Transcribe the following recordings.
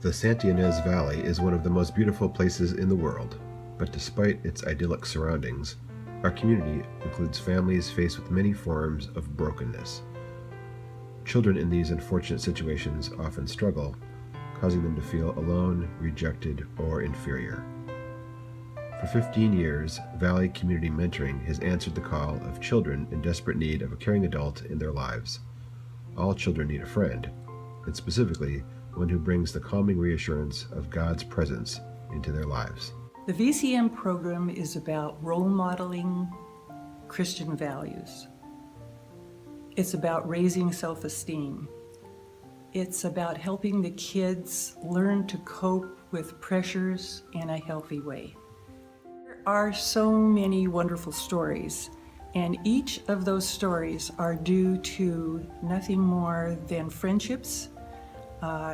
The Santa Ynez Valley is one of the most beautiful places in the world, but despite its idyllic surroundings, our community includes families faced with many forms of brokenness. Children in these unfortunate situations often struggle, causing them to feel alone, rejected, or inferior. For 15 years, Valley Community Mentoring has answered the call of children in desperate need of a caring adult in their lives. All children need a friend, and specifically one who brings the calming reassurance of God's presence into their lives. The VCM program is about role modeling Christian values. It's about raising self-esteem. It's about helping the kids learn to cope with pressures in a healthy way. There are so many wonderful stories, and each of those stories are due to nothing more than friendships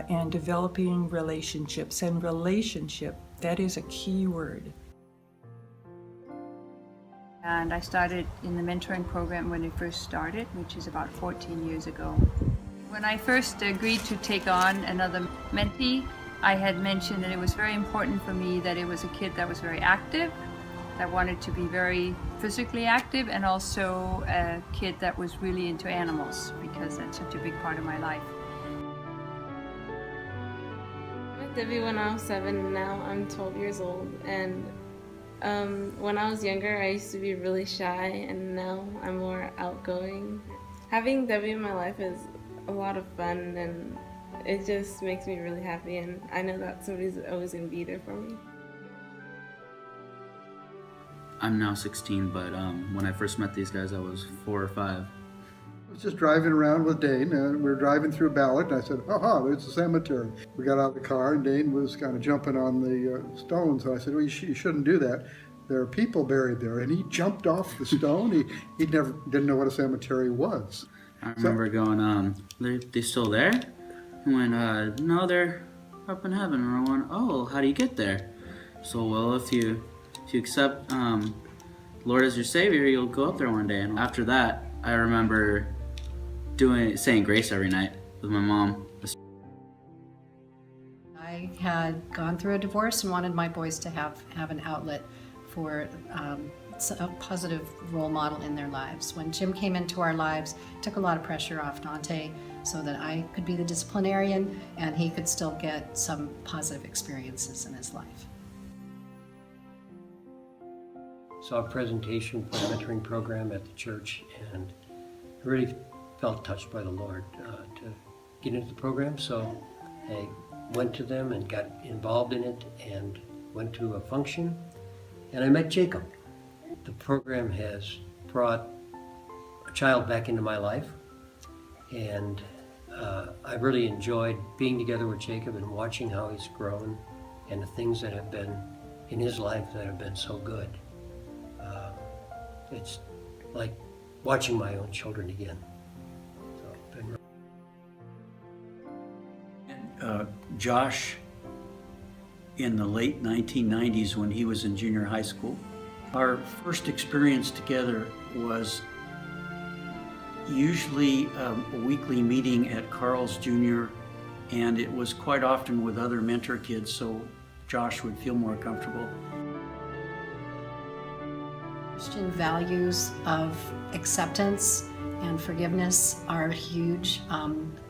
and developing relationships. And relationship, that is a key word. And I started in the mentoring program when it first started, which is about 14 years ago. When I first agreed to take on another mentee, I had mentioned that it was very important for me that it was a kid that was very active, that wanted to be very physically active, and also a kid that was really into animals, because that's such a big part of my life. I met Debbie when I was 7, and now I'm 12 years old. And when I was younger, I used to be really shy, and now I'm more outgoing. Having Debbie in my life is a lot of fun, and it just makes me really happy, and I know that somebody's always going to be there for me. I'm now 16, but when I first met these guys, I was 4 or 5. I was just driving around with Dane, and we were driving through Ballard, and I said, there's the cemetery. We got out of the car, and Dane was kind of jumping on the stones, and I said, well, you shouldn't do that. There are people buried there, and he jumped off the stone. He never didn't know what a cemetery was. I remember going, they still there? He went, no, they're up in heaven. And I went, oh, how do you get there? So, well, if you accept Lord as your Savior, you'll go up there one day. And after that, I remember saying grace every night with my mom. I had gone through a divorce and wanted my boys to have an outlet for a positive role model in their lives. When Jim came into our lives, it took a lot of pressure off Dante so that I could be the disciplinarian and he could still get some positive experiences in his life. Saw a presentation for the mentoring program at the church, and I really felt touched by the Lord to get into the program, so I went to them and got involved in it and went to a function, and I met Jacob. The program has brought a child back into my life, and I really enjoyed being together with Jacob and watching how he's grown and the things that have been in his life that have been so good. It's like watching my own children again. Josh, in the late 1990s when he was in junior high school, our first experience together was usually a weekly meeting at Carl's Jr., and it was quite often with other mentor kids, so Josh would feel more comfortable. Christian values of acceptance and forgiveness are huge.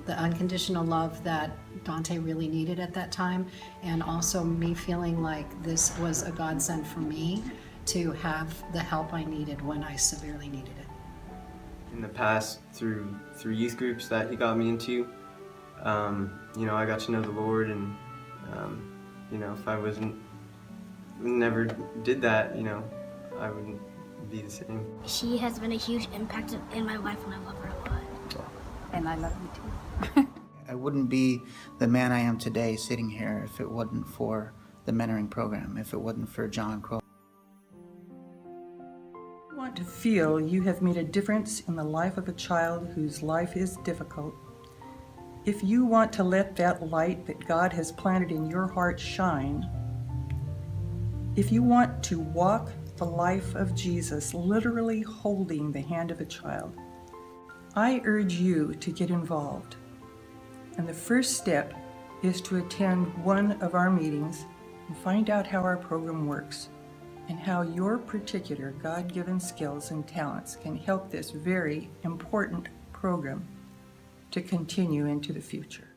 The unconditional love that Dante really needed at that time, and also me feeling like this was a godsend for me to have the help I needed when I severely needed it. In the past, through youth groups that he got me into, I got to know the Lord, and if I never did that, I wouldn't be the same. She has been a huge impact in my life, and I love her a lot. And I love you too. I wouldn't be the man I am today sitting here if it wasn't for the mentoring program, if it wasn't for John Crow. I want to feel you have made a difference in the life of a child whose life is difficult. If you want to let that light that God has planted in your heart shine, if you want to walk the life of Jesus, literally holding the hand of a child, I urge you to get involved. And the first step is to attend one of our meetings and find out how our program works and how your particular God-given skills and talents can help this very important program to continue into the future.